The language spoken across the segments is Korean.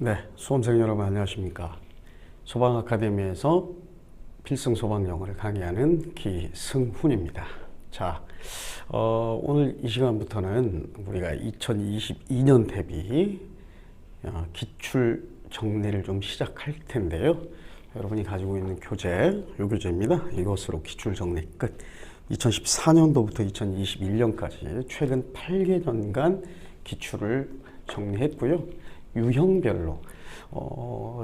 네, 수험생 여러분 안녕하십니까. 소방 아카데미에서 필승 소방 영어를 강의하는 기승훈입니다. 자, 오늘 이 시간부터는 우리가 2022년 대비 기출 정리를 좀 시작할 텐데요. 여러분이 가지고 있는 교재, 이 교재입니다. 이것으로 기출 정리 끝. 2014년도부터 2021년까지 최근 8개년간 기출을 정리했고요. 유형별로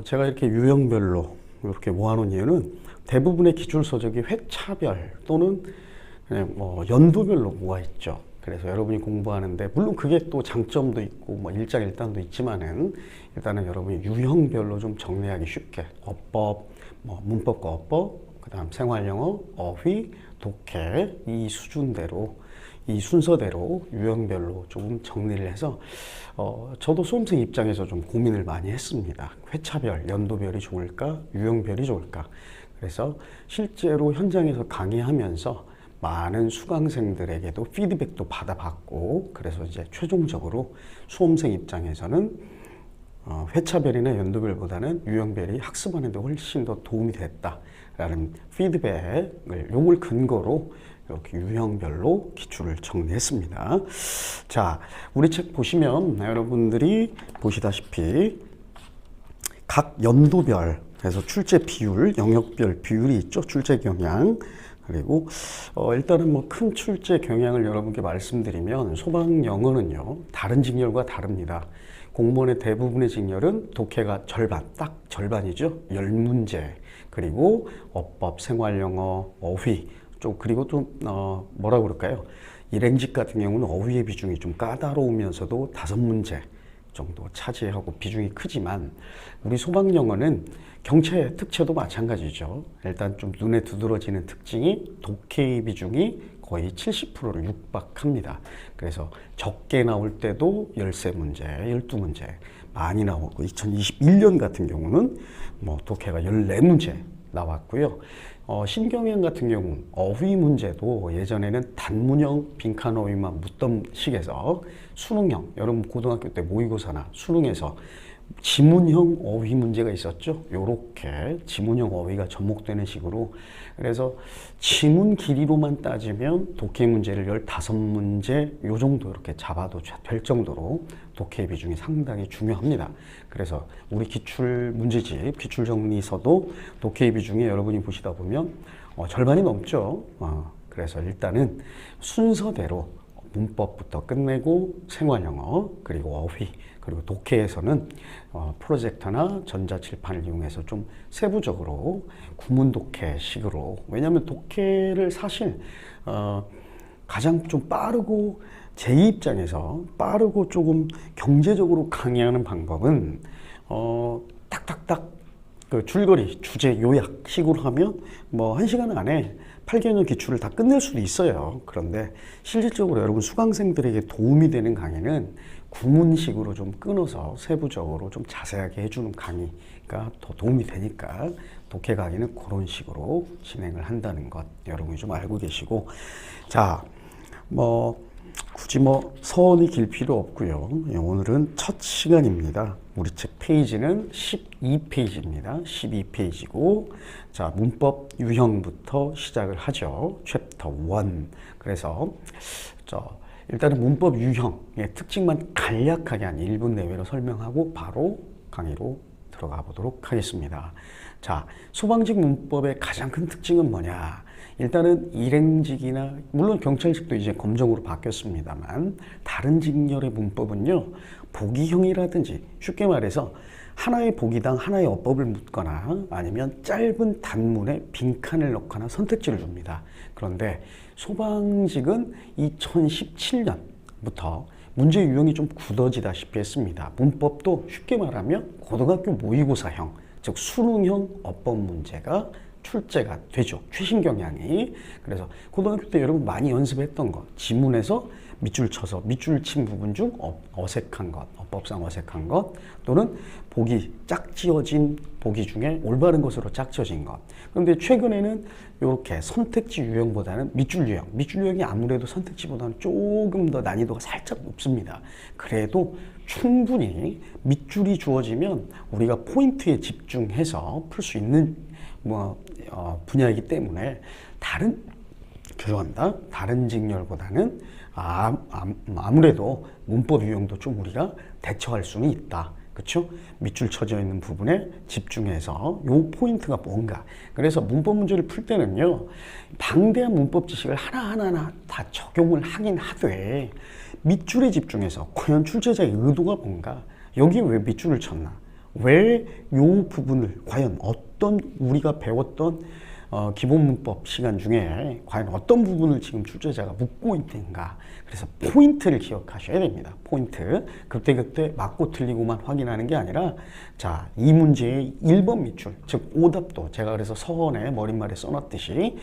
제가 이렇게 유형별로 이렇게 모아놓은 이유는 대부분의 기출 서적이 회차별 또는 뭐 연도별로 모아 있죠. 그래서 여러분이 공부하는데 물론 그게 또 장점도 있고 뭐 일장일단도 있지만은 일단은 여러분이 유형별로 좀 정리하기 쉽게 어법, 뭐 문법과 어법, 그다음 생활영어, 어휘, 독해 이 수준대로 이 순서대로 유형별로 조금 정리를 해서 저도 수험생 입장에서 좀 고민을 많이 했습니다. 회차별, 연도별이 좋을까? 유형별이 좋을까? 그래서 실제로 현장에서 강의하면서 많은 수강생들에게도 피드백도 받아봤고 그래서 이제 최종적으로 수험생 입장에서는 회차별이나 연도별보다는 유형별이 학습하는 데 훨씬 더 도움이 됐다라는 피드백을 요걸 근거로 이렇게 유형별로 기출을 정리했습니다. 자, 우리 책 보시면 여러분들이 보시다시피 각 연도별 그래서 출제 비율, 영역별 비율이 있죠. 출제 경향. 그리고 일단은 뭐 큰 출제 경향을 여러분께 말씀드리면 소방 영어는요. 다른 직렬과 다릅니다. 공무원의 대부분의 직렬은 독해가 절반, 딱 절반이죠. 10문제. 그리고 어법, 생활영어, 어휘 그리고 좀 뭐라 그럴까요? 일행직 같은 경우는 어휘의 비중이 좀 까다로우면서도 5문제 정도 차지하고 비중이 크지만 우리 소방영어는 경체 특체도 마찬가지죠. 일단 좀 눈에 두드러지는 특징이 독해의 비중이 거의 70%를 육박합니다. 그래서 적게 나올 때도 13문제, 12문제 많이 나오고 2021년 같은 경우는 뭐 독해가 14문제 나왔고요. 신경영 같은 경우 어휘 문제도 예전에는 단문형 빈칸 어휘만 묻던 식에서 수능형, 여러분 고등학교 때 모의고사나 수능에서 지문형 어휘 문제가 있었죠. 요렇게 지문형 어휘가 접목되는 식으로 그래서 지문 길이로만 따지면 독해 문제를 15문제 요 정도 이렇게 잡아도 될 정도로 독해 비중이 상당히 중요합니다. 그래서 우리 기출 문제집, 기출 정리서도 독해 비중이 여러분이 보시다 보면 절반이 넘죠. 그래서 일단은 순서대로 문법부터 끝내고 생활영어 그리고 어휘 그리고 독해에서는 프로젝터나 전자칠판을 이용해서 좀 세부적으로 구문 독해식으로 왜냐하면 독해를 사실 가장 좀 빠르고 제 입장에서 빠르고 조금 경제적으로 강의하는 방법은 딱딱딱 그 줄거리 주제 요약식으로 하면 뭐 1시간 안에 8개년 기출을 다 끝낼 수도 있어요. 그런데 실질적으로 여러분 수강생들에게 도움이 되는 강의는 구문식으로 좀 끊어서 세부적으로 좀 자세하게 해주는 강의가 더 도움이 되니까 독해 강의는 그런 식으로 진행을 한다는 것 여러분이 좀 알고 계시고 자, 뭐 굳이 뭐 서원이 길 필요 없고요. 오늘은 첫 시간입니다. 우리 책 페이지는 12페이지입니다. 12페이지고 자 문법 유형부터 시작을 하죠. 챕터 1. 그래서 일단은 문법 유형의 특징만 간략하게 한 1분 내외로 설명하고 바로 강의로 들어가 보도록 하겠습니다. 자, 소방직 문법의 가장 큰 특징은 뭐냐? 일단은 일행직이나 물론 경찰직도 이제 검정으로 바뀌었습니다만 다른 직렬의 문법은요. 보기형이라든지 쉽게 말해서 하나의 보기당 하나의 어법을 묻거나 아니면 짧은 단문에 빈칸을 넣거나 선택지를 줍니다. 그런데 소방직은 2017년부터 문제 유형이 좀 굳어지다시피 했습니다. 문법도 쉽게 말하면 고등학교 모의고사형, 즉 수능형 어법 문제가 출제가 되죠. 최신 경향이. 그래서 고등학교 때 여러분 많이 연습했던 거 지문에서 밑줄 쳐서 밑줄 친 부분 중 어색한 것, 어법상 어색한 것 또는 보기 짝지어진 보기 중에 올바른 것으로 짝지어진 것. 그런데 최근에는 이렇게 선택지 유형보다는 밑줄 유형, 밑줄 유형이 아무래도 선택지보다는 조금 더 난이도가 살짝 높습니다. 그래도 충분히 밑줄이 주어지면 우리가 포인트에 집중해서 풀 수 있는 분야이기 때문에 다른 직렬보다는 아무래도 문법 유형도 좀 우리가 대처할 수는 있다. 그렇죠? 밑줄 쳐져 있는 부분에 집중해서 요 포인트가 뭔가. 그래서 문법 문제를 풀 때는요, 방대한 문법 지식을 하나하나 다 적용을 하긴 하되 밑줄에 집중해서 과연 출제자의 의도가 뭔가, 여기에 왜 밑줄을 쳤나, 왜 요 부분을 과연 어떤 우리가 배웠던 기본 문법 시간 중에 과연 어떤 부분을 지금 출제자가 묻고 있는가. 그래서 포인트를 기억하셔야 됩니다. 포인트. 그때그때 맞고 틀리고만 확인하는 게 아니라, 자, 이 문제의 1번 밑줄, 즉 오답도, 제가 그래서 서원에 머릿말에 써놨듯이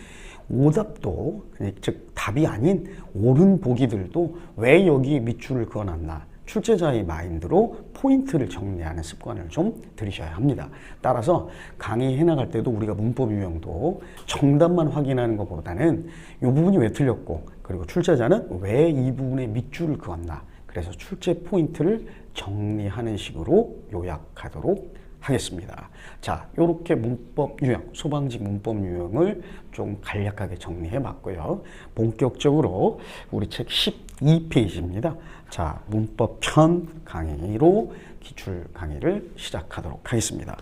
오답도, 즉 답이 아닌 옳은 보기들도 왜 여기에 밑줄을 그어놨나, 출제자의 마인드로 포인트를 정리하는 습관을 좀 들이셔야 합니다. 따라서 강의해 나갈 때도 우리가 문법 유형도 정답만 확인하는 것보다는 이 부분이 왜 틀렸고, 그리고 출제자는 왜 이 부분에 밑줄을 그었나, 그래서 출제 포인트를 정리하는 식으로 요약하도록 하겠습니다. 자, 이렇게 문법 유형, 소방직 문법 유형을 좀 간략하게 정리해 봤고요. 본격적으로 우리 책 12페이지입니다. 자, 문법 편 강의로 기출 강의를 시작하도록 하겠습니다.